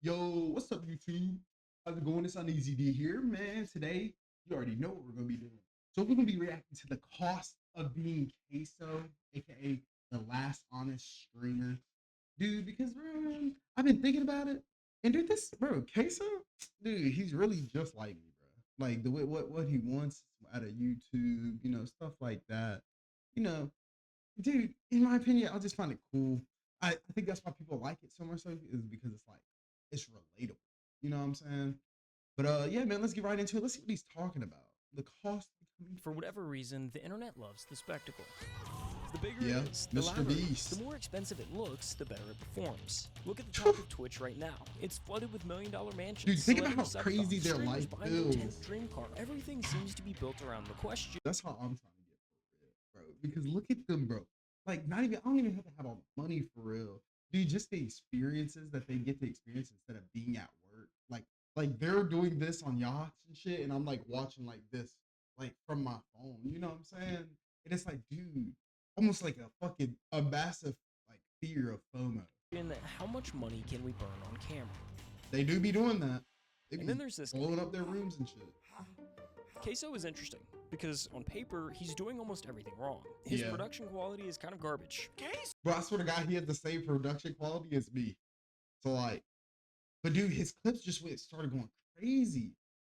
Yo, what's up, YouTube? How's it going? It's Uneasy D here, man. Today, you already know what we're gonna be doing. So we're gonna be reacting to the cost of being CaseOh, aka the last honest streamer, dude. Because bro, I've been thinking about it, and dude, this bro, CaseOh, dude, he's really just like me, bro. Like the way what he wants out of YouTube, stuff like that. You know, dude, in my opinion, I just find it cool. I think that's why people like it so much so is because it's like it's relatable. You know what I'm saying? But yeah, man, let's get right into it. Let's see what he's talking about. The cost of becoming For whatever reason, the internet loves the spectacle. The bigger yeah, it is, the Mr. louder it is, Beast. the more expensive it looks, the better it performs. Look at the top of Twitch right now. It's flooded with million-dollar mansions. Dude, think about how celebrity crazy subathons, their streamers life buying their 10th feels. dream car. Everything seems to be built around the question. That's how I'm trying to get for real, bro. Because look at them, bro. Like, not even I don't even have to have all the money for real. Dude, just the experiences that they get to experience instead of being at work. Like they're doing this on yachts and shit, and I'm like watching like this, like from my phone. You know what I'm saying? And it's like, dude, almost like a massive like fear of FOMO. And how much money can we burn on camera? They do be doing that. They And be then there's this blowing up their rooms and shit. CaseOh is interesting because on paper he's doing almost everything wrong. His Yeah. production quality is kind of garbage. Bro, I swear to God, he has the same production quality as me. So like, but dude, his clips just started going crazy.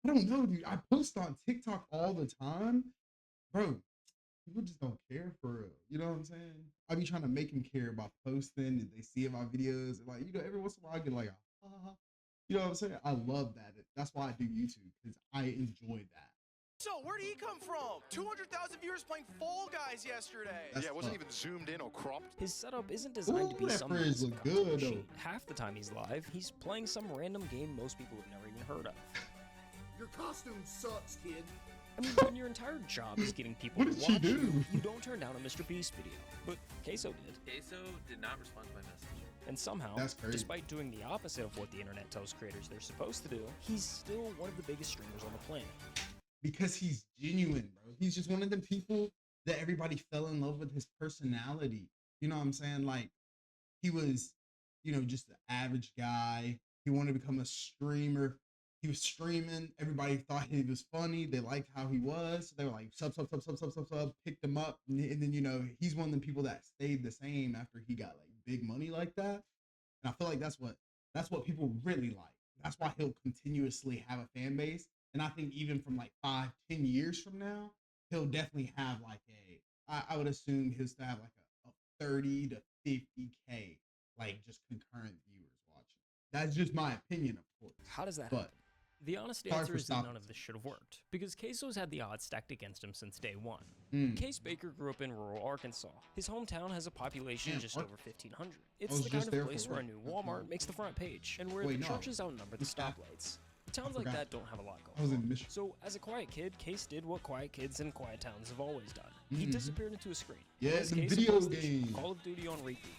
I don't know, dude. I post on TikTok all the time, bro. People just don't care for real. You know what I'm saying? I be trying to make them care about posting, and they see my videos, and like, every once in a while I get like, you know what I'm saying? I love that. That's why I do YouTube because I enjoy that. So, where did he come from? 200,000 viewers playing Fall Guys yesterday. That's Yeah, it wasn't tough. even zoomed in or cropped. His setup isn't designed to Ooh, be that some frizz massive look content good, though. machine. Half the time he's live, he's playing some random game most people have never even heard of. Your costume sucks, kid. I mean, when your entire job is getting people What to did she watch you, do? you don't turn down a Mr. Beast video. But CaseOh did. CaseOh did not respond to my message. And somehow, That's crazy. despite doing the opposite of what the internet tells creators they're supposed to do, he's still one of the biggest streamers on the planet. Because he's genuine, bro. He's just one of them people that everybody fell in love with his personality. You know what I'm saying? Like, he was, just the average guy. He wanted to become a streamer. He was streaming. Everybody thought he was funny. They liked how he was. So they were like, sub, picked him up. And then, he's one of the people that stayed the same after he got like big money like that. And I feel like that's what people really like. That's why he'll continuously have a fan base. And I think even from like 5-10 years from now, he'll definitely have like I would assume he'll still have like a 30 to 50K, like just concurrent viewers watching. That's just my opinion, of course. How does that But happen? The honest sorry answer for is that stopping. none of this should have worked, because CaseOh's had the odds stacked against him since day one. Mm. Case Baker grew up in rural Arkansas. His hometown has a population Damn, just over 1,500. It's was the just kind there of for place where a work. new That's Walmart nice. makes the front page, and where Wait, the no. churches outnumber the What's that? stoplights. Towns like forgot. that don't have a lot I was going on. in Michigan. So, as a quiet kid, Case did what quiet kids in quiet towns have always done. He Mhm. disappeared into a screen. Yeah, His the case of video PlayStation, game. Call of Duty on repeat.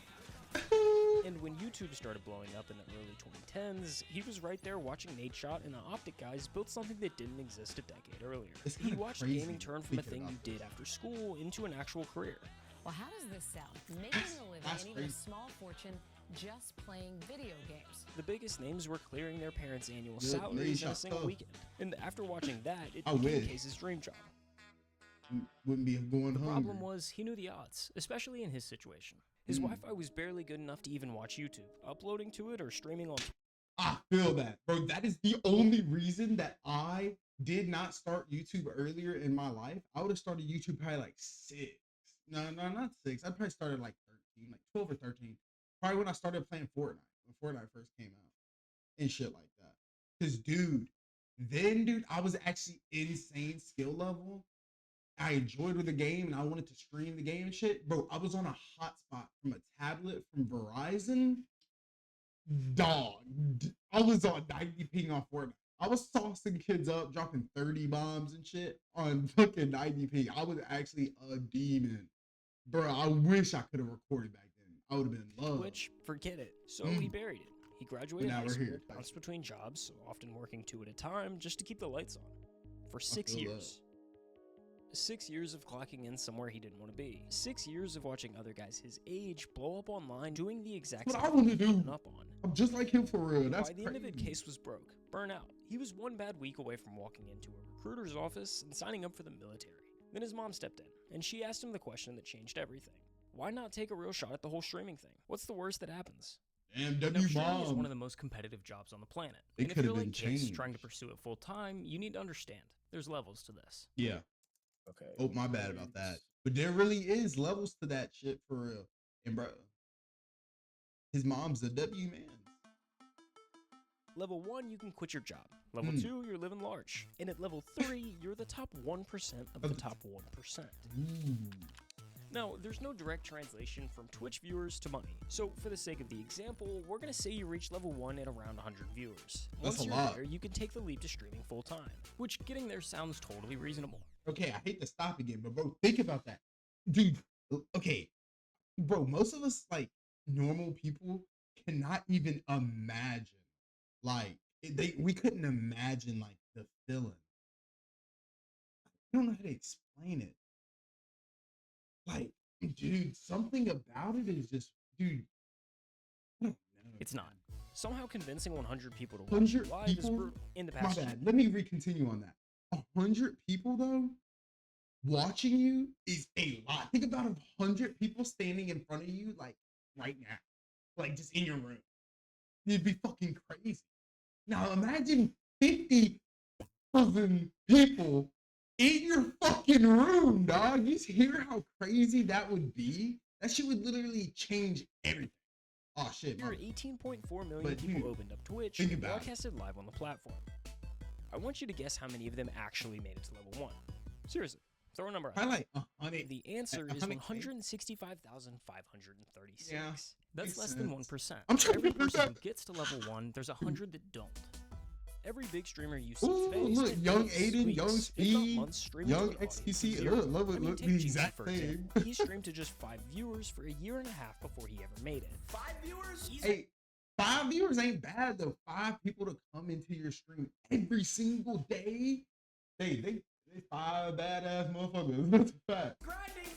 And when YouTube started blowing up in the early 2010s, he was right there watching Nate Shot and the Optic guys build something that didn't exist a decade earlier. It's He kinda watched crazy gaming turn from a thinking thing about you did after school into an actual career. Well, how does this sound? Making a living That's and even a crazy. small fortune just playing video games. The biggest names were clearing their parents' annual Good salaries Nate in a Shot single tough. weekend. And after watching that, it I became wish. Case's dream job. Wouldn't be going The hungry. problem was he knew the odds, especially in his situation. His Mm. Wi-Fi was barely good enough to even watch YouTube. Uploading to it or streaming on I feel that, bro. That is the only reason that I did not start YouTube earlier in my life. I would have started YouTube probably like 6. No, not 6. I probably started like 13, like 12 or 13. Probably when I started playing Fortnite, when Fortnite first came out and shit like that. Cause dude, I was actually insane skill level. I enjoyed the game and I wanted to stream the game and shit. Bro, I was on a hotspot from a tablet from Verizon. Dog. I was on 90 ping on Fortnite. I was saucing kids up, dropping 30 bombs and shit on fucking 90 ping. I was actually a demon. Bro, I wish I could have recorded back then. I would have been in love. Twitch, forget it. So he buried it. He graduated now high we're school, here. bounced between jobs, often working 2 at a time, just to keep the lights on. For 6 feel that. years. 6 years of clocking in somewhere he didn't want to be. 6 years of watching other guys his age blow up online doing the exact That's same what I thing wanna he'd do. given up on. I'm just like him for real. That's By the end of it, crazy. Case was broke, burnout. He was one bad week away from walking into a recruiter's office and signing up for the military. Then his mom stepped in, and she asked him the question that changed everything. Why not take a real shot at the whole streaming thing? What's the worst that happens? Damn, Now, W streaming is one mom. of the most competitive jobs on the planet. It And if could you're have like been Case changed. trying to pursue it full time, you need to understand there's levels to this. Yeah. Okay. Oh, my bad about that. But there really is levels to that shit for real. And bro, his mom's a W man. Level 1, you can quit your job. Level 2, you're living large. And at level 3, you're the top 1% of the top 1%. Ooh. Now, there's no direct translation from Twitch viewers to money. So for the sake of the example, we're gonna say you reach level 1 at around 100 viewers. That's Once a you're lot. there, you can take the leap to streaming full time, which getting there sounds totally reasonable. Okay, I hate to stop again, but bro, think about that. Dude, okay. Bro, most of us, like, normal people cannot even imagine. Like, we couldn't imagine, like, the feeling. I don't know how to explain it. Like, dude, something about it is just, dude. I don't know. It's not. Somehow convincing 100 people to watch 100 you live is people? brutal. In the My past, bad. Let me recontinue on that. 100 people though watching you is a lot. Think about 100 people standing in front of you, like right now, like just in your room. It'd be fucking crazy. Now imagine 50,000 people in your fucking room, dog. You hear how crazy that would be? That shit would literally change everything. Oh shit, Your my 18.4 million But people dude, opened up Twitch think and about it. broadcasted live on the platform. I want you to guess how many of them actually made it to level 1. Seriously, throw a number out. probably like 100. The answer is 100K? 165,536. Yeah, That's makes less than sense. 1%. I'm For trying to every figure person that- who gets to level 1, there's 100 that don't. Every big streamer you see Ooh, today look, spent young days, Aiden, weeks, young if not Speed, months streaming young to an audience XTC, of zero. look, I mean, look take the Gigi, exact for same. example. He streamed to just 5 viewers for a year and a half before he ever made it. 5 viewers? Hey, 5 viewers ain't bad though. 5 people to come into your stream every single day. They 5 badass motherfuckers. That's a fact.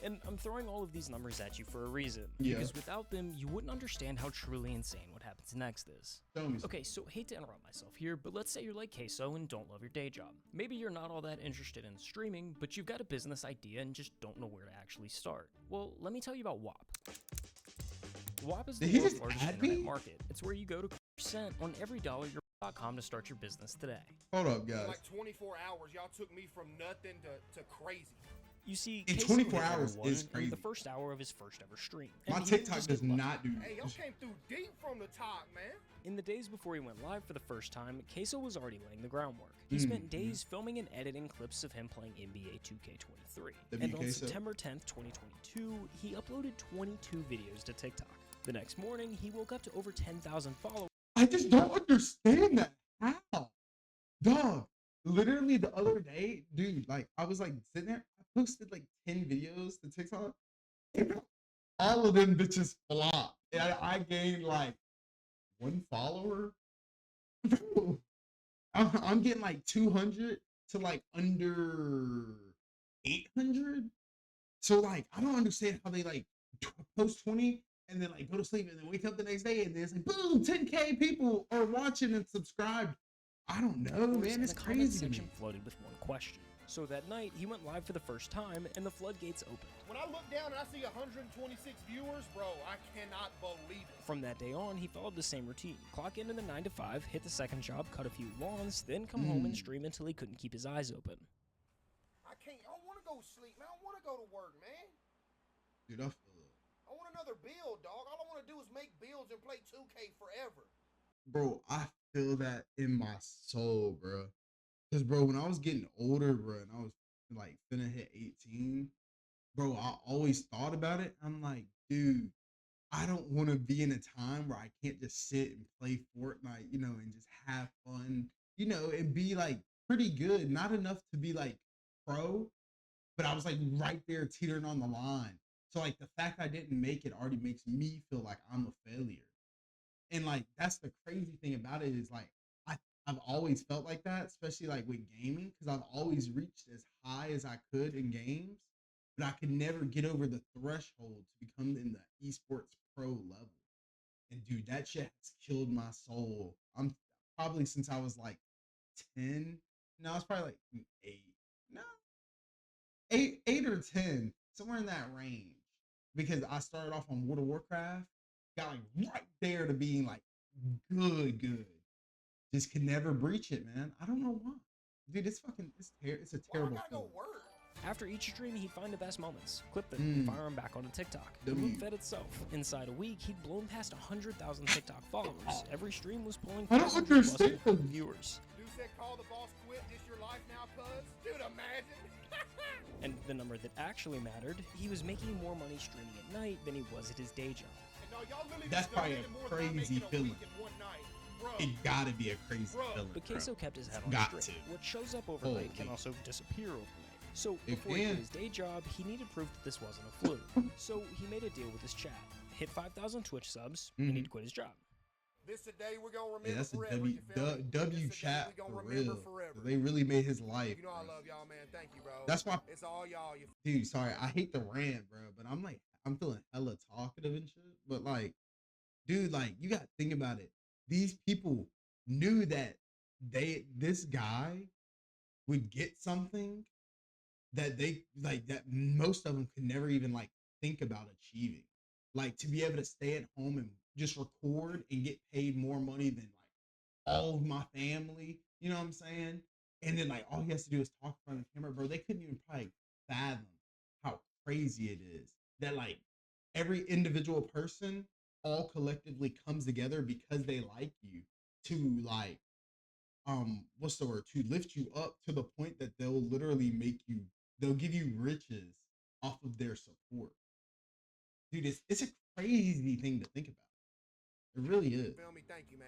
And I'm throwing all of these numbers at you for a reason. Yeah. Because without them, you wouldn't understand how truly insane what happens next is. Show me. Okay, so hate to interrupt myself here, but let's say you're like CaseOh and don't love your day job. Maybe you're not all that interested in streaming, but you've got a business idea and just don't know where to actually start. Well, let me tell you about WAP. WAP is the Did he world's just largest add internet me? market. It's where you go to percent on every dollar you're.com to start your business today. Hold up, In guys. like 24 hours, y'all took me from nothing to crazy. You see, In CaseOh 24 hit hours number is 1 in the crazy. first hour of his first ever stream. My And he didn't TikTok just does get lucky. not do Hey, y'all this. came through deep from the top, man. In the days before he went live for the first time, CaseOh was already laying the groundwork. He spent days filming and editing clips of him playing NBA 2K23. And on WKSO. September 10th, 2022, he uploaded 22 videos to TikTok. The next morning, he woke up to over 10,000 followers. I just don't understand that. How? Dog. Literally the other day, dude, like I was like sitting there, I posted like 10 videos to TikTok. And all of them bitches flopped. And I gained like 1 follower. Bro, I'm getting like 200 to like under 800. So like I don't understand how they like post 20 and then like go to sleep and then wake up the next day and then it's like boom, 10K people are watching and subscribed. I don't know, man. And It's the comment crazy to me. section flooded with one question. So that night, he went live for the first time, and the floodgates opened. When I look down and I see 126 viewers, bro, I cannot believe it. From that day on, he followed the same routine. Clock into the 9 to 5, hit the second job, cut a few lawns, then come home and stream until he couldn't keep his eyes open. I don't want to go sleep, man. I don't want to go to work, man. Dude, I feel it. I want another build, dog. All I want to do is make builds and play 2K forever. Bro, I feel that in my soul, bro. Cause bro, when I was getting older, bro, and I was like finna hit 18, bro, I always thought about it. I'm like, dude, I don't want to be in a time where I can't just sit and play Fortnite, you know, and just have fun, you know, and be like pretty good. Not enough to be like pro, but I was like right there teetering on the line. So like the fact I didn't make it already makes me feel like I'm a failure. And like that's the crazy thing about it is like I've always felt like that, especially like with gaming, because I've always reached as high as I could in games, but I could never get over the threshold to become in the esports pro level. And dude, that shit has killed my soul. I'm probably since I was like 10. No, it's probably like 8. No, 8 or 10, somewhere in that range. Because I started off on World of Warcraft, got like right there to being like good. Just could never breach it, man. I don't know why. Dude, it's a terrible Why I gotta feeling. go work? After each stream, he'd find the best moments, clip them, and fire them back onto TikTok. The W. loop fed itself. Inside a week, he'd blown past 100,000 TikTok followers. Every stream was pulling I don't 500 plus understand. viewers. Dude said call the boss, quit, this your life now, cuz. Dude, imagine. And the number that actually mattered, he was making more money streaming at night than he was at his day job. And no, y'all literally That's just probably donated a more than I make crazy in a week feeling. in one night. Bro. It gotta be a crazy Bro. feeling. But CaseOh kept his head on Got straight. to. What shows up overnight can Holy. also disappear overnight. So It before he can. quit his day job, he needed proof that this wasn't a fluke. So he made a deal with his chat. Hit 5,000 Twitch subs, and he'd quit his job. This the day we're gonna remember Yeah, that's a forever, W, you feel me? W This the day chat we gonna for remember real. forever. They really made his life. You know I bro. love y'all, man. Thank you, bro. That's why, It's all y'all. You dude. Sorry, I hate the rant, bro. But I'm feeling hella talkative and shit. But like, dude, like you got to think about it. These people knew that this guy would get something that that most of them could never even like think about achieving. Like to be able to stay at home and just record and get paid more money than like all of my family, you know what I'm saying? And then like all he has to do is talk in front of the camera, bro. They couldn't even probably fathom how crazy it is that like every individual person all collectively comes together because they like you to like what's the word, to lift you up to the point that they'll give you riches off of their support. Dude, it's a crazy thing to think about. It really is. feel me? Thank you, man.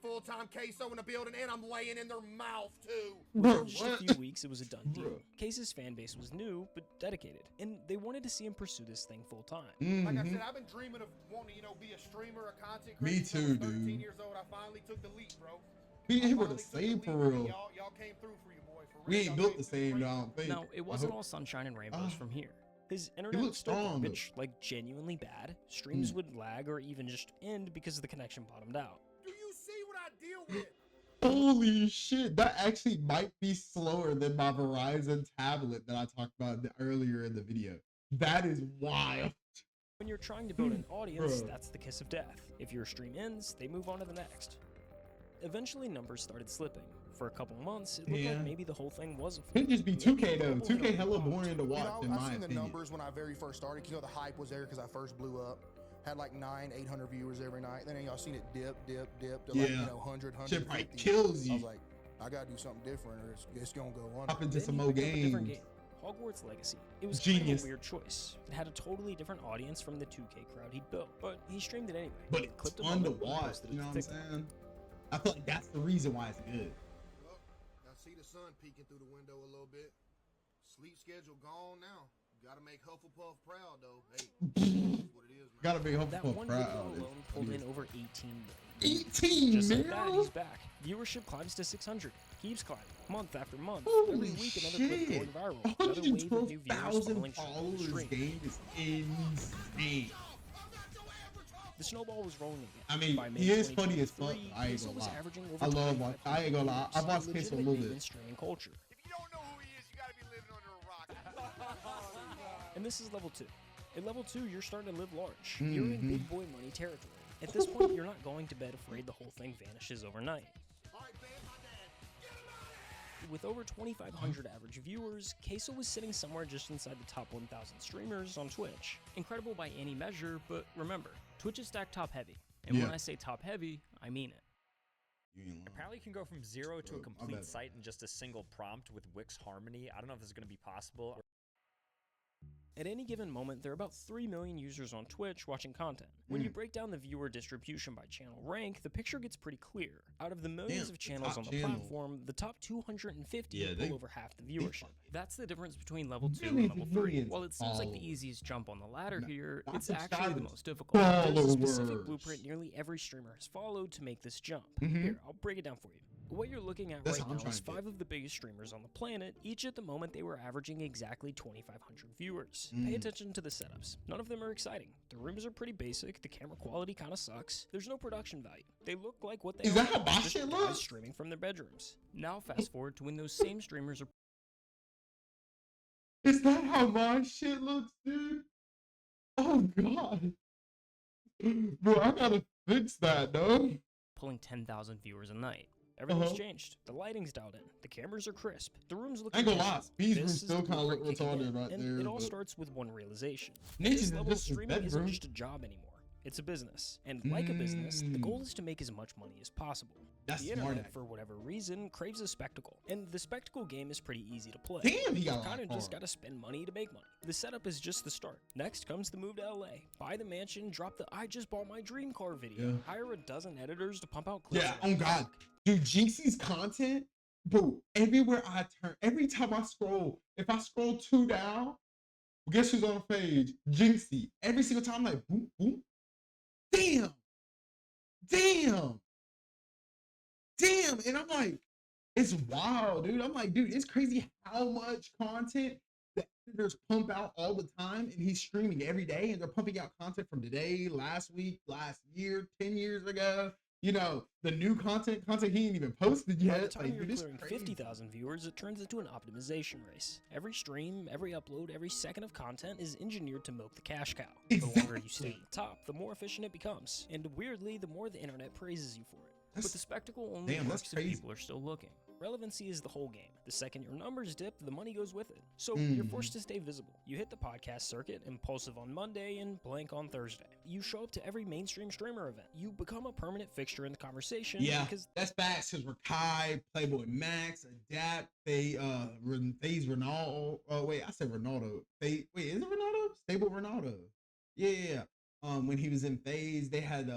Full-time CaseOh in the building, and I'm laying in their mouth too. Bro, In just a few weeks, it was a done deal. Bro. Case's fan base was new, but dedicated, and they wanted to see him pursue this thing full time. Like I Mhm. said, I've been dreaming of wanting to, be a streamer, a content Me creator. since I too, was 13 dude. years old. I finally took the leap, bro. We I ain't finally the took the same leap, for man. real. Y'all came through for you, boy. For real. We ain't Y'all built came the through same, crazy. I don't think. Now, it I wasn't hope- all sunshine and rainbows Ah. from here. His internet looked was still strong, though. garbage, like genuinely bad. Streams would lag or even just end because the connection bottomed out. Do you see what I deal with? Holy shit, that actually might be slower than my Verizon tablet that I talked about earlier in the video. That is wild. When you're trying to build an audience, Bro. that's the kiss of death. If your stream ends, they move on to the next. Eventually, numbers started slipping. For a couple months, it looked Yeah. like maybe the whole thing was a Could just be Maybe 2K though. Incredible 2K hit a hella rebound. boring to watch in I've my seen the opinion. numbers when I very first started. The hype was there because I first blew up. Had like 800 viewers every night. Then y'all seen it dip to like, Yeah. 100, Shit probably 150. kills I was you. like, I gotta do something different or it's gonna go under. Hop into Then some he more picked up a different games. game, Hogwarts Legacy. It was kind of Genius. a weird choice. It had a totally different audience from the 2K crowd he'd built, but he streamed it anyway. But He it's clipped a fun to moment and watch, posted it you to know what I'm TikTok. saying? I feel like that's the reason why it's good. Well, I see the sun peeking through the window a little bit. Sleep schedule gone now. Gotta make Hufflepuff proud though. Hey, that's what it is, man. Gotta be That hopeful one proud. video alone pulled in over 18 million. 18 Just like that, mil? he's back. Viewership climbs to 600. Keeps climbing, month after month. Holy Every week, another clip shit. going viral. Another wave of new viewers 112,000 following straight to the followers stream. game is insane. The snowball was rolling again. I mean, By May he is funny as fuck. 2023, I ain't CaseOh gonna was lie. averaging over I love watch. I ain't gonna lie. viewers, I've watched a CaseOh a legitimate little name in bit. streaming culture. If you don't know who he is, you gotta be living under a rock. And this is level 2. At level 2, you're starting to live large. You're in Mhm. big boy money territory. At this point, you're not going to bed afraid the whole thing vanishes overnight. With over 2,500 average viewers, CaseOh was sitting somewhere just inside the top 1,000 streamers on Twitch. Incredible by any measure, but remember, Twitch is stacked top heavy. And when Yeah. I say top heavy, I mean it. You ain't lying. Apparently, you can go from 0 to Bro, a my complete bad. site in just a single prompt with Wix Harmony. I don't know if this is going to be possible. At any given moment, there are about 3 million users on Twitch watching content. When you break down the viewer distribution by channel rank, the picture gets pretty clear. Out of the millions Damn, of the channels top on the channel. platform, the top 250 Yeah, they- pull over half the viewership. fucking- That's the difference between level 2 Millions and level and 3. millions While it seems like the followers. easiest jump on the ladder No, here, not it's actually the subscribers. most difficult. There's a specific Followers. blueprint nearly every streamer has followed to make this jump. Mhm. Here, I'll break it down for you. What you're looking at That's right how I'm now trying is to get. 5 of the biggest streamers on the planet. Each at the moment they were averaging exactly 2,500 viewers. Pay attention to the setups. None of them are exciting. The rooms are pretty basic. The camera quality kind of sucks. There's no production value. They look like what they Is are, that how my just shit guys looks? streaming from their bedrooms. Now fast forward to when those same streamers are Is that how my shit looks, dude? Oh god. Bro, I gotta fix that, dog. pulling 10,000 viewers a night. Everything's Uh-huh. changed. The lighting's dialed in. The cameras are crisp. The rooms look I ain't gonna lie, intentional. Speed's room This is still the kinda look blueprint kicking retarded in, right and there, it all but- starts with one realization. At Nature's this in level, just his streaming isn't bedroom. just a job anymore. It's a business. And like a business, the goal is to make as much money as possible. That's The smart. internet, for whatever reason, craves a spectacle. And the spectacle game is pretty easy to play. Damn, he got a You lot kind of of just cars. gotta spend money to make money. The setup is just the start. Next comes the move to LA. Buy the mansion, drop the I just bought my dream car video. Yeah. Hire a dozen editors to pump out clips. Yeah, around oh the god. clock. Dude, Jinxie's content, bro, everywhere I turn, every time I scroll, if I scroll 2 down, guess who's on the page? Jinxie. Every single time, I'm like, boom, boom. Damn. Damn. Damn. And I'm like, it's wild, dude. I'm like, dude, it's crazy how much content the editors pump out all the time, and he's streaming every day, and they're pumping out content from today, last week, last year, 10 years ago. You know, the new content he ain't even posted By the yet. time Like, you're dude, it's clearing crazy. 50,000 viewers, it turns into an optimization race. Every stream, every upload, every second of content is engineered to milk the cash cow. The longer you stay Exactly. at the top, the more efficient it becomes. And weirdly, the more the internet praises you for it. But That's- the spectacle only damn, that's works if crazy. people are still looking. Relevancy is the whole game. The second your numbers dip, the money goes with it. So you're forced to stay visible. You hit the podcast circuit, impulsive on Monday and blank on Thursday. You show up to every mainstream streamer event. You become a permanent fixture in the conversation Yeah, because that's facts. Because Rakai, Playboy Max, Adapt, FaZe Ronaldo. Oh wait, I said Ronaldo. Wait, is it Ronaldo? Stable Ronaldo. Yeah. When he was in FaZe, they had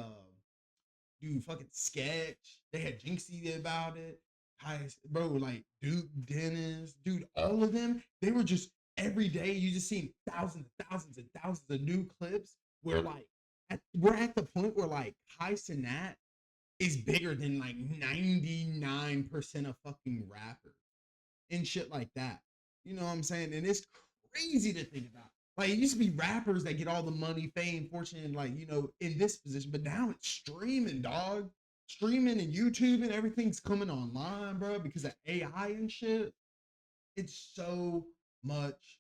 dude fucking Sketch. They had Jinxie about it. Bro, like Duke, Dennis, dude, all of them. They were just every day. You just seen thousands and thousands and thousands of new clips. Where like we're at the point where like Kai Cenat is bigger than like 99% of fucking rappers and shit like that. You know what I'm saying? And it's crazy to think about. Like, it used to be rappers that get all the money, fame, fortune, and like, you know, in this position, but now it's streaming, dog. Streaming and YouTube and everything's coming online, bro, because of AI and shit. It's so much,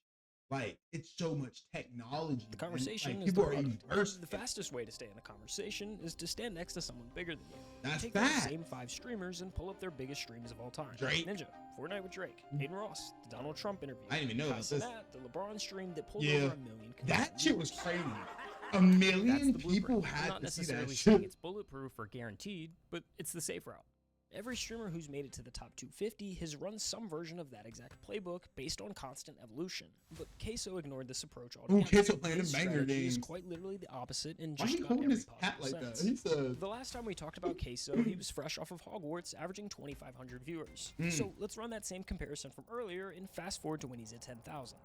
like, it's so much technology. the and, conversation like, is the people are product. immersed. The fastest way to stay in a conversation is to stand next to someone bigger than you. That's Take those fact. same 5 streamers and pull up their biggest streams of all time. Drake. Ninja, Fortnite with Drake, Aiden Ross, the Donald Trump interview. I didn't even know Kai about this. Cenat, the LeBron stream that pulled Yeah. over 1 million. That shit was viewers. crazy. A That's million the people blueprint. I'm had not to see necessarily that saying shit. it's bulletproof or guaranteed, but it's the safe route. Every streamer who's made it to the top 250 has run some version of that exact playbook based on constant evolution. But CaseOh ignored this approach altogether. CaseOh playing His them banger strategy is games. quite literally the opposite in Why just he about holding every his hat possible like that? sense. He said, The last time we talked about CaseOh, he was fresh off of Hogwarts, averaging 2,500 viewers. So let's run that same comparison from earlier and fast forward to when he's at 10,000.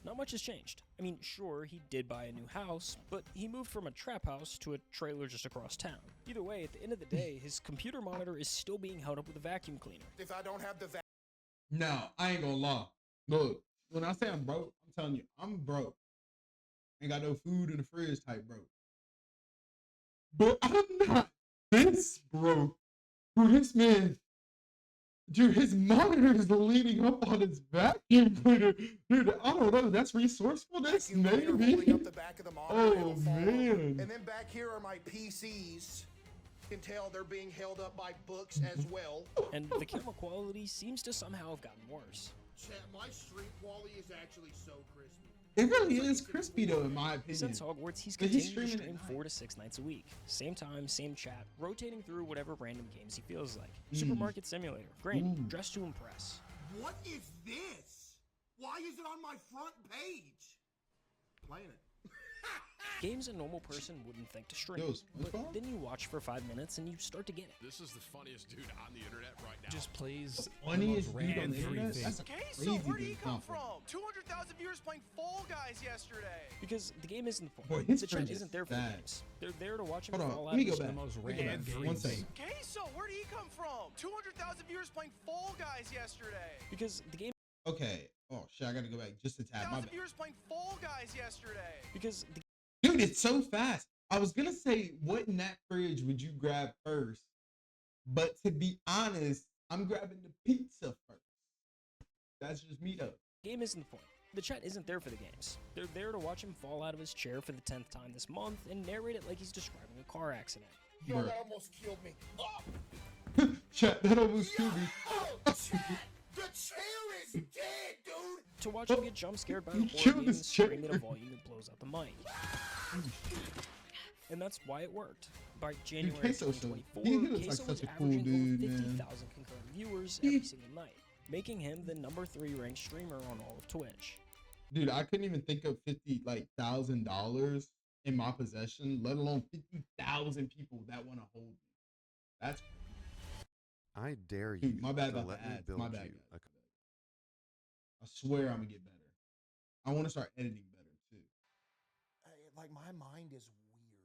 Not much has changed. I mean, sure, he did buy a new house, but he moved from a trap house to a trailer just across town. Either way, at the end of the day, his computer monitor is still being held up with a vacuum cleaner. If I don't have the no, I ain't gonna lie. Look, when I say I'm broke, I'm telling you, I'm broke. Ain't got no food in the fridge type broke. But I'm not this broke. Bro, this man, dude, his monitor is leaning up on his vacuum cleaner. Dude, I don't know. That's resourcefulness, vacuum cleaner maybe. holding up the back of the monitor, Oh, it'll fall over. man. And then back here are my PCs. You can tell they're being held up by books as well. And the camera quality seems to somehow have gotten worse. Chat, my stream quality is actually so crispy. It really is crispy though, in my opinion. Since Hogwarts, he's But he's continued to streaming stream at night. 4 to 6 nights a week. Same time, same chat, rotating through whatever random games he feels like. Supermarket Simulator, great, dressed to impress. What is this? Why is it on my front page? Playing it. Games a normal person wouldn't think to stream. Yo, But SpongeBob? then you watch for 5 minutes and you start to get it. This is the funniest dude on the internet right now. Just plays Funniest the dude most on the internet? random That's a CaseOh, crazy where did he dude come compliment. from? 200,000 viewers playing Fall Guys yesterday. Because the game isn't the point. Boy, his the chat friend is isn't there for the bad. games. They're there to watch him Hold on, fall let out me of go his back. the most Let me go random back. games. One second. CaseOh, where did he come from? 200,000 viewers playing Fall Guys yesterday. Because the game Okay. Oh shit, I gotta go back just a tad. My 1,000 bad. viewers playing Fall Guys yesterday. because the Dude, it's so fast. I was gonna say, what in that fridge would you grab first? But to be honest, I'm grabbing the pizza first. That's just me though. game isn't the point. The chat isn't there for the games. They're there to watch him fall out of his chair for the 10th time this month and narrate it like he's describing a car accident. Yo, Bruh. that almost killed me. Oh, Chat, that almost killed me. the chair is dead, dude. To watch him get jump scared by a He horror killed game his and scream chair. at a volume that blows out the mic. And that's why it worked. By January CaseOh's so- 2024, he looks like CaseOh such was a cool averaging dude, over man. 50,000 concurrent viewers every single night, making him the #3 ranked streamer on all of Twitch. Dude, I couldn't even think of $50,000 in my possession, let alone 50,000 people that want to hold me. That's I dare you Dude, my bad to about let the me ads. build My bad, you guys. a I swear I'm gonna get better. I want to start editing better too. Like my mind is weird.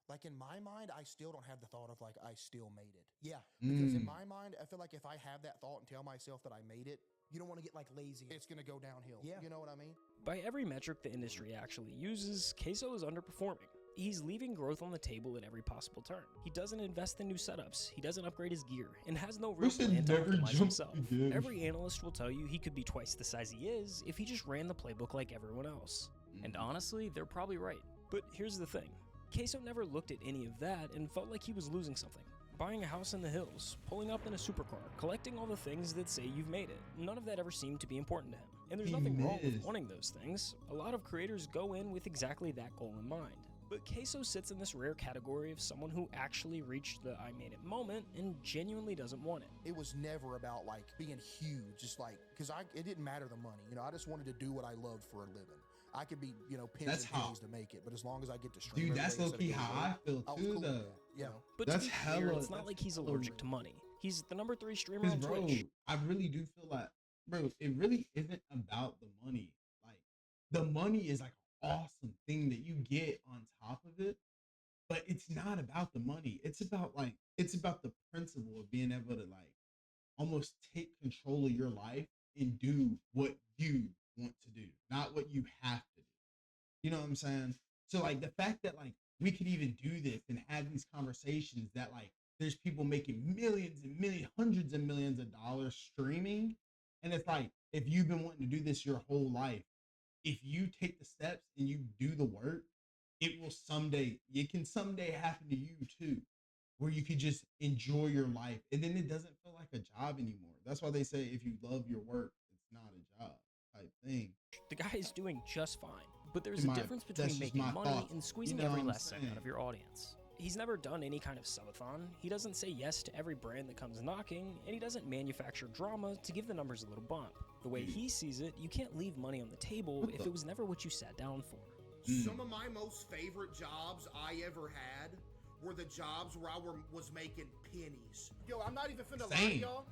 Like in my mind, I still don't have the thought of like I still made it. Yeah, because in my mind, I feel like if I have that thought and tell myself that I made it, you don't want to get like lazy. It's gonna go downhill. Yeah, you know what I mean? By every metric the industry actually uses, CaseOh is underperforming. He's leaving growth on the table at every possible turn. He doesn't invest in new setups, he doesn't upgrade his gear, and has no real Person plan to never optimize jumped himself. again. Every analyst will tell you he could be twice the size he is if he just ran the playbook like everyone else. And honestly, they're probably right. But here's the thing. CaseOh never looked at any of that and felt like he was losing something. Buying a house in the hills, pulling up in a supercar, collecting all the things that say you've made it. None of that ever seemed to be important to him. And there's He nothing wrong with missed. wanting those things. A lot of creators go in with exactly that goal in mind. But CaseOh sits in this rare category of someone who actually reached the I made it moment and genuinely doesn't want it. It was never about like being huge, just like because it didn't matter the money. You know, I just wanted to do what I loved for a living. I could be, you know, pins That's and how- pennies to make it, but as long as I get to stream, Dude, that's every day low key instead of how getting I feel paid, was too, cool with though. that, you know? But That's to be clear, hella- it's not that's like he's hella allergic rare. to money. He's the #3 streamer Cause on bro, Twitch. I really do feel like, bro, it really isn't about the money. Like, the money is like an awesome thing that you get on top of it, but it's not about the money. It's about the principle of being able to like almost take control of your life and do what you want to do, not what you have to do. You know what I'm saying? So like the fact that like we could even do this and have these conversations that like there's people making millions and millions, hundreds of millions of dollars streaming. And it's like, if you've been wanting to do this your whole life, if you take the steps and you do the work, it can someday happen to you too, where you could just enjoy your life. And then it doesn't feel like a job anymore. That's why they say if you love your work, it's not a job type thing. The guy is doing just fine. But there's In a my- difference between that's just making my money thoughts. and squeezing You know every what I'm last cent out saying? of your audience. He's never done any kind of subathon, he doesn't say yes to every brand that comes knocking, and he doesn't manufacture drama to give the numbers a little bump. The way he sees it, you can't leave money on the table if it was never what you sat down for. Some of my most favorite jobs I ever had were the jobs where I was making pennies. Yo, I'm not even finna lie to Same. y'all.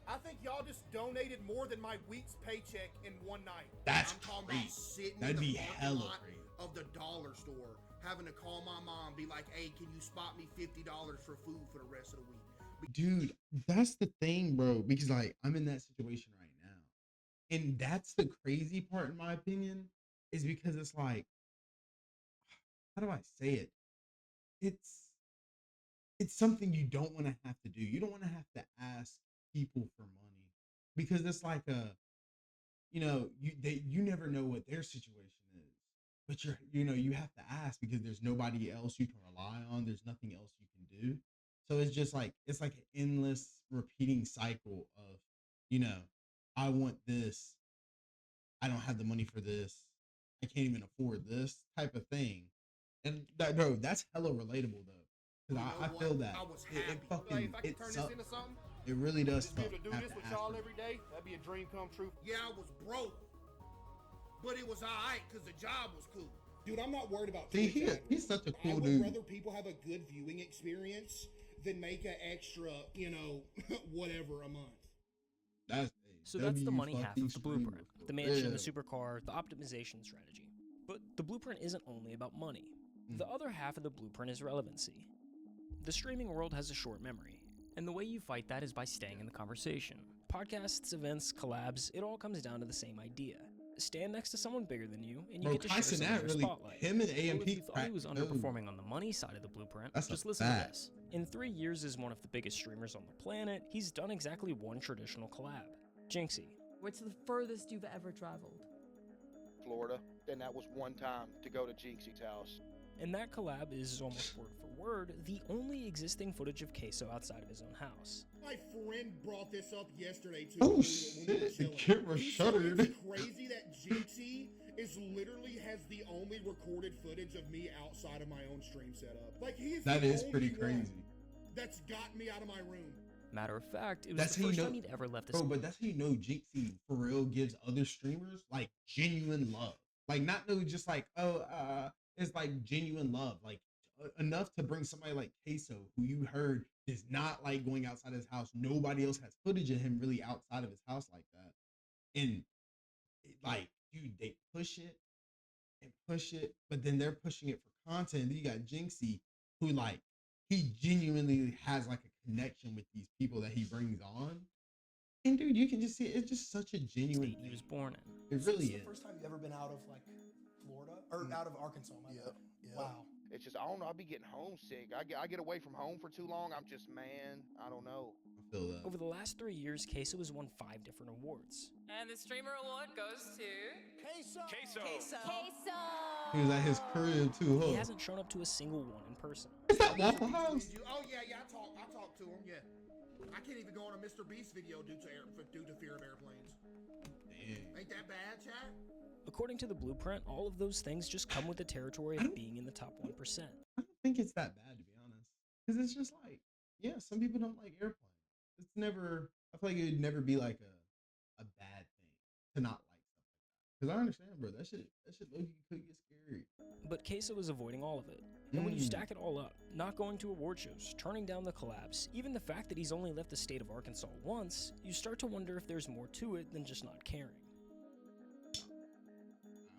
I think y'all just donated more than my week's paycheck in one night. That's I'm talking crazy. about sitting That'd in be the parking hella lot crazy. of the dollar store, having to call my mom, be like, "Hey, can you spot me $50 for food for the rest of the week?" Dude, that's the thing, bro, because like I'm in that situation right now. And that's the crazy part, in my opinion, is because it's like, how do I say it? It's something you don't want to have to do. You don't want to have to ask people for money because it's like you never know what their situation is. But you have to ask because there's nobody else you can rely on. There's nothing else you can do. So it's like an endless repeating cycle of, I want this. I don't have the money for this. I can't even afford this type of thing. And bro, that's hella relatable though. You Because know I feel what? that. I was It happy. fucking, If I could it turn this sucks. into something, It really does just be suck. able to do have this to with ask y'all for- every day, that'd be a dream come true. Yeah, I was broke, but it was alright because the job was cool. Dude, I'm not worried about See, Twitch ad he's such a revenue. cool I would dude. rather people have a good viewing experience than make an extra, whatever a month. So that's the money half fucking of the blueprint. streamer. The mansion, Yeah. the supercar, the optimization strategy. But the blueprint isn't only about money. The other half of the blueprint is relevancy. The streaming world has a short memory. And the way you fight that is by staying in the conversation. Podcasts, events, collabs, it all comes down to the same idea. Stand next to someone bigger than you, and you Bro, get to share some of Kaisenat their really, spotlight. him and Well, AMP if you thought he was cracked the code. underperforming on the money side of the blueprint, That's a just listen to fact. this. In 3 years as one of the biggest streamers on the planet, he's done exactly one traditional collab. Jinxie. What's the furthest you've ever traveled? Florida, and that was one time to go to Jinxie's house. And that collab is almost word for word the only existing footage of CaseOh outside of his own house. My friend brought this up yesterday too. Oh when we were shit, the chilling. camera He said shuddered. It's crazy that Jinxie is literally has the only recorded footage of me outside of my own stream setup. Like he's That the is only pretty one crazy. that's gotten me out of my room. Matter of fact, it was That's the how you first know, time he'd ever left the bro. But that's how you know Jinxie for real gives other streamers like genuine love, like not no just like it's like genuine love, like enough to bring somebody like CaseOh, who you heard is not like going outside his house. Nobody else has footage of him really outside of his house like that, and like dude, they push it and push it, but then they're pushing it for content. Then you got Jinxie, who like he genuinely has like a connection with these people that he brings on. And dude, you can just see it's just such a genuine state he was born in. It really the is. first time you ever been out of like Florida or out of Arkansas? My bad. Wow. It's just I don't know. I be getting homesick. I get away from home for too long. I'm just I don't know. I feel that. Over the last 3 years, CaseOh has won 5 different awards. And the streamer award goes to He was at his crib too, He huh? hasn't shown up to a single one in person. Is that Waffle House? Oh yeah, I talked to him. Yeah, I can't even go on a Mr. Beast video due to fear of airplanes. Damn. Ain't that bad, chat? According to the blueprint, all of those things just come with the territory of being in the top 1%. I don't think it's that bad, to be honest, because it's just like, yeah, some people don't like airplanes. It's never. I feel like it would never be like a bad thing to not like stuff like that. Because I understand, bro. That shit low-key could get scary. But CaseOh is avoiding all of it. And when you stack it all up, not going to award shows, turning down the collabs, even the fact that he's only left the state of Arkansas once, you start to wonder if there's more to it than just not caring.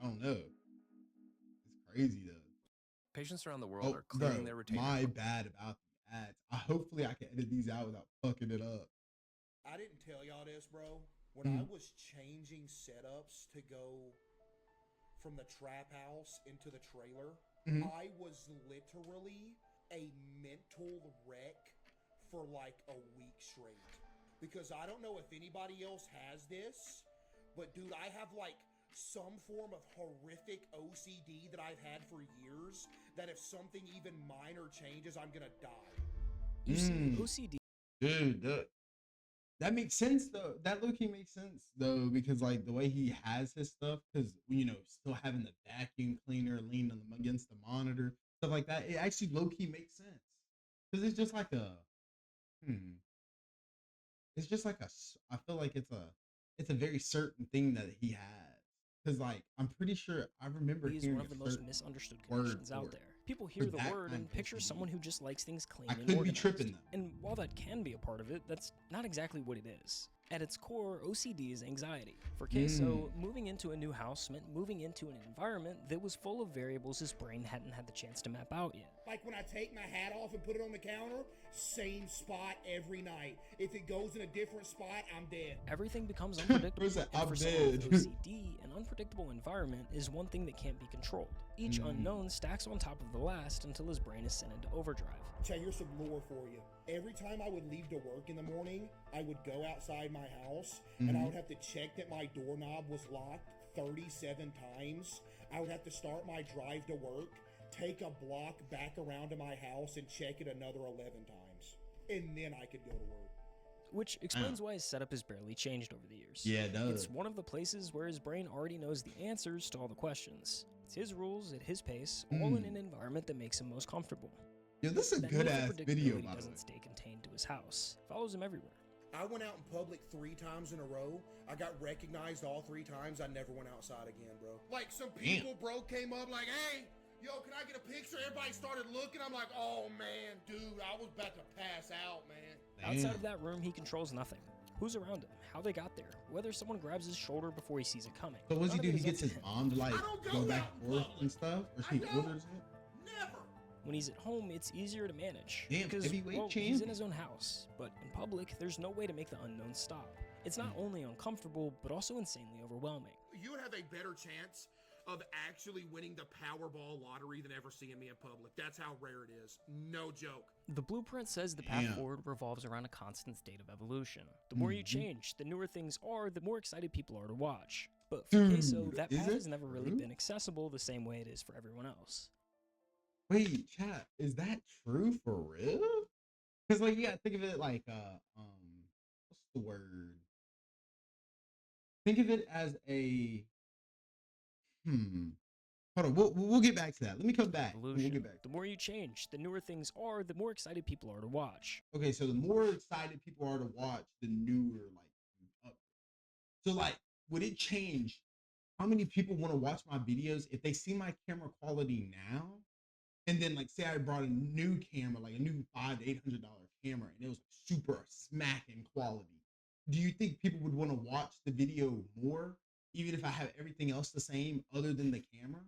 I don't know. It's crazy though. Patients around the world are bro, clearing their retainer. my bad about the ads. Hopefully I can edit these out without fucking it up. I didn't tell y'all this, bro. When I was changing setups to go from the trap house into the trailer, I was literally a mental wreck for like a week straight. Because I don't know if anybody else has this, but dude, I have like some form of horrific OCD that I've had for years, that if something even minor changes, I'm gonna die. You see, OCD. Dude, that makes sense though. That low-key makes sense though, because like the way he has his stuff, because you know, still having the vacuum cleaner leaned on them against the monitor, stuff like that, it actually low-key makes sense. Because it's just like it's just like I feel like it's a very certain thing that he has. Because like I'm pretty sure I remember He's hearing one of the a most certain misunderstood word conditions for out it. there. People hear the that word kind and of picture OCD. someone who just likes things clean I and could be organized. tripping though. And while that can be a part of it, that's not exactly what it is. At its core, OCD is anxiety. For CaseOh, moving into a new house meant moving into an environment that was full of variables his brain hadn't had the chance to map out yet. Like when I take my hat off and put it on the counter, same spot every night. If it goes in a different spot, I'm dead. Everything becomes unpredictable. Where's that? And I'm for someone with dead. OCD, an unpredictable environment is one thing that can't be controlled. Each unknown stacks on top of the last until his brain is sent into overdrive. Chat, here's some lore for you. Every time I would leave to work in the morning, I would go outside my house and I would have to check that my doorknob was locked 37 times. I would have to start my drive to work, take a block back around to my house and check it another 11 times. And then I could go to work. Which explains why his setup has barely changed over the years. Yeah, it does. It's one of the places where his brain already knows the answers to all the questions. It's his rules at his pace, all in an environment that makes him most comfortable. Yo, this is a That good means ass the video, predictability by the way. doesn't stay contained to his house. Follows him everywhere. I went out in public 3 times in a row. I got recognized all 3 times. I never went outside again, bro. Like some people, bro, came up like, hey, yo, can I get a picture? Everybody started looking. I'm like, oh man, dude, I was about to pass out, man. Outside of that room, he controls nothing. Who's around him, how they got there, whether someone grabs his shoulder before he sees it coming. So what's he None do? of it He is gets up his to him. mom to like I don't go go back out in and forth public. and stuff, or I she don't. orders it. Never. When he's at home, it's easier to manage. Damn, because, heavyweight well, he's champion. in his own house. But in public, there's no way to make the unknown stop. It's not only uncomfortable, but also insanely overwhelming. You would have a better chance of actually winning the Powerball lottery than ever seeing me in public. That's how rare it is. No joke. The blueprint says the path forward revolves around a constant state of evolution. The more you change, the newer things are, the more excited people are to watch. But for CaseOh, that path has never really been accessible the same way it is for everyone else. Wait, chat, is that true for real? Because, like, yeah, think of it like, what's the word? Think of it as a, hold on, we'll get back to that. Let me come back. We'll get back. The more you change, the newer things are, the more excited people are to watch. Okay, so the more excited people are to watch, the newer, like, up. So, like, would it change how many people want to watch my videos if they see my camera quality now? And then, like, say I brought a new camera, like a new $500 to $800 camera, and it was super smacking quality. Do you think people would want to watch the video more, even if I have everything else the same other than the camera?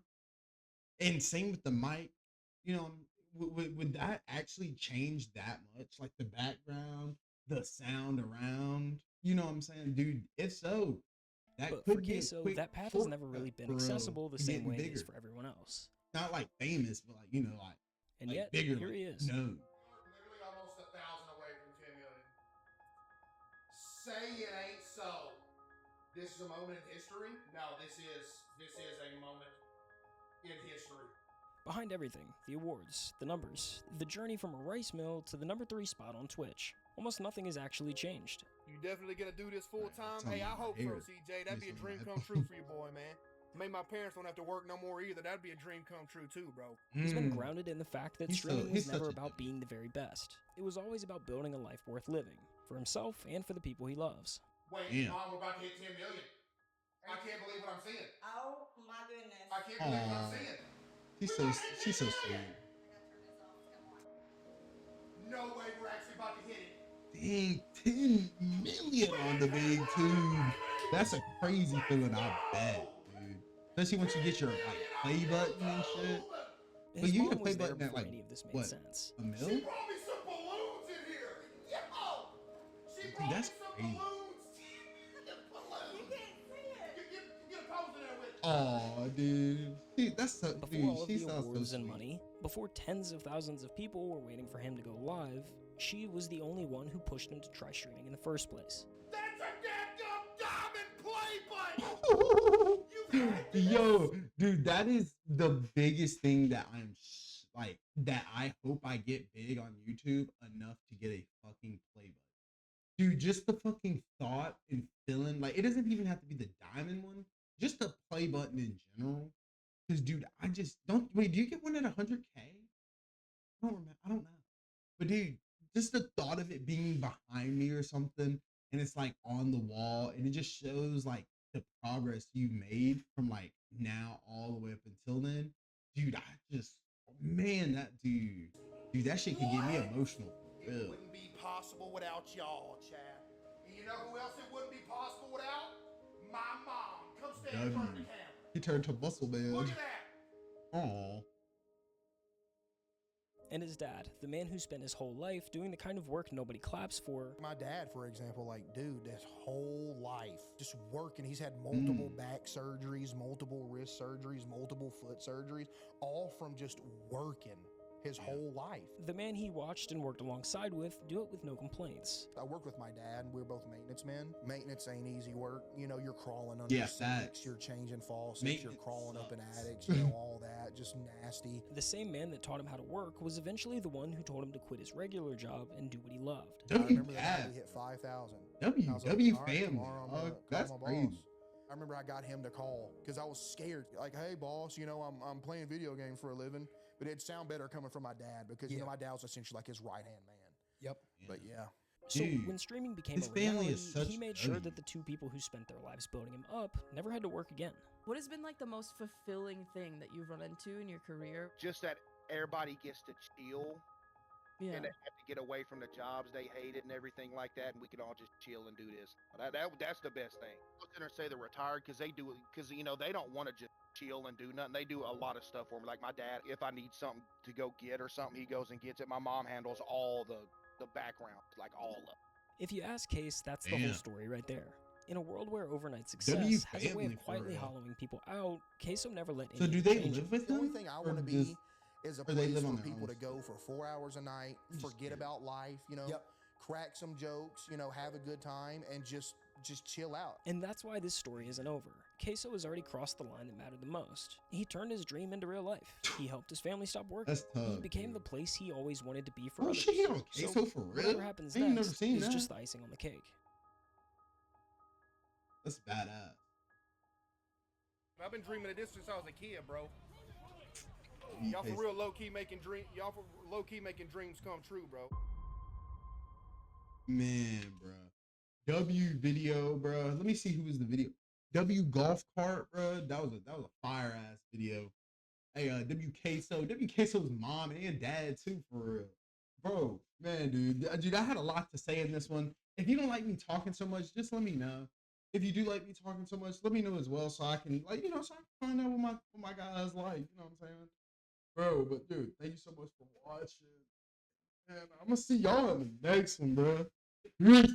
And same with the mic. You know, would that actually change that much? Like the background, the sound around? You know what I'm saying, dude? If so, that But could for be a CaseOh, quick that path has never shortcut really been for, accessible the same getting way it is bigger. for everyone else. Not like famous, but like, you know, like, And like yet, bigger, here like, he is. No. Literally almost 1,000 away from 10 million. Say it ain't so. This is a moment in history? No, this is a moment in history. Behind everything, the awards, the numbers, the journey from a rice mill to the #3 spot on Twitch, almost nothing has actually changed. You definitely gonna do this full time? Something Hey, I in my hope so, hair. CJ. That'd be a Something dream in my come true for you, boy, man. Maybe my parents don't have to work no more either. That'd be a dream come true too, bro. He's been grounded in the fact that He's so- streaming was he's such never a about being the very best. It was always about building a life worth living, for himself and for the people he loves. Wait, Damn. Mom, we're about to hit 10 million. I can't believe what I'm seeing. Oh my goodness. I can't believe what I'm seeing. She's so sweet. No way we're actually about to hit it. Dang, 10 million on the big tube. That's a crazy feeling, I bet, dude. Especially once you get your like play button and shit. But His you mom can play was there button at before like any of this made what, sense. a mil? She brought me some balloons in here. Yo! She Dude, brought that's me some crazy. balloons. Balloons. You can't see it. Get a pose in there with it. Aw, dude. That's so, Before dude, all of she the sounds so awards and sweet. money, before tens of thousands of people were waiting for him to go live, she was the only one who pushed him to try streaming in the first place. That's a dadgum diamond play button. Yo, dude, that is the biggest thing that like that I hope I get big on YouTube enough to get a fucking play button. Dude, just the fucking thought and feeling, like, it doesn't even have to be the diamond one, just the play button in general. Because, dude, I just don't. Wait, do you get one at 100K? I don't remember. I don't know. But, dude, just the thought of it being behind me or something, and it's like on the wall, and it just shows like the progress you made from like now all the way up until then. Dude, I just, man, that dude, that shit can get me emotional. For It real. wouldn't be possible without y'all, Chad. And you know who else it wouldn't be possible without? My mom. Come stand in front of the W. camera. He turned to muscle man. Look at that. Aw. And his dad, the man who spent his whole life doing the kind of work nobody claps for. My dad, for example, like, dude, his whole life just working. He's had multiple back surgeries, multiple wrist surgeries, multiple foot surgeries, all from just working his whole life. The man he watched and worked alongside with do it with no complaints. I worked with my dad. We were both maintenance men. Maintenance ain't easy work. You know, you're crawling under sinks, you're changing faucets, you're crawling up in attics, you know, all that, just nasty. The same man that taught him how to work was eventually the one who told him to quit his regular job and do what he loved. I remember the night we hit 5,000. W family. That's crazy. I remember I got him to call because I was scared. Like, hey, boss, you know, I'm playing video games for a living, but it'd sound better coming from my dad because, you know, my dad was essentially like his right-hand man. Yep. But yeah. So Dude, when streaming became his a family reality, is such he made sure W. that the two people who spent their lives building him up never had to work again. What has been like the most fulfilling thing that you've run into in your career? Just that everybody gets to chill Yeah. and they have to get away from the jobs they hated and everything like that, and we can all just chill and do this. That's the best thing. I was gonna say they're retired because they do it because, you know, they don't want to just chill and do nothing. They do a lot of stuff for me. Like my dad, if I need something to go get or something, he goes and gets it. My mom handles all the background, like all of it. If you ask Case, that's the whole Damn. story right there. In a world where overnight W success has a way family of for quietly real. hollowing people out, CaseOh never let So do anything they change live it. with The only them? thing I Or want to does- be is a or they place live on for their people own to go for 4 hours a night, I'm just forget curious. about life, you know, crack some jokes, you know, have a good time, and just chill out. And that's why this story isn't over. CaseOh has already crossed the line that mattered the most. He turned his dream into real life. He helped his family stop working. That's tough, He became dude. the place he always wanted to be for Oh others. shit, he on So CaseOh for real? whatever happens I ain't never next seen is that. just the icing on the cake. That's badass. I've been dreaming of this since I was a kid, bro. You Y'all for face- real low key making dreams come true, bro. Man, bro. W video, bro. Let me see who was the video. W golf cart, bro. That was a fire ass video. Hey, WKSO, mom and dad too, for real. Bro, man, dude, I had a lot to say in this one. If you don't like me talking so much, just let me know. If you do like me talking so much, let me know as well, so I can, like, so I can find out what my guys like. You know what I'm saying, bro? But dude, thank you so much for watching, and I'm gonna see y'all in the next one, bro. Peace.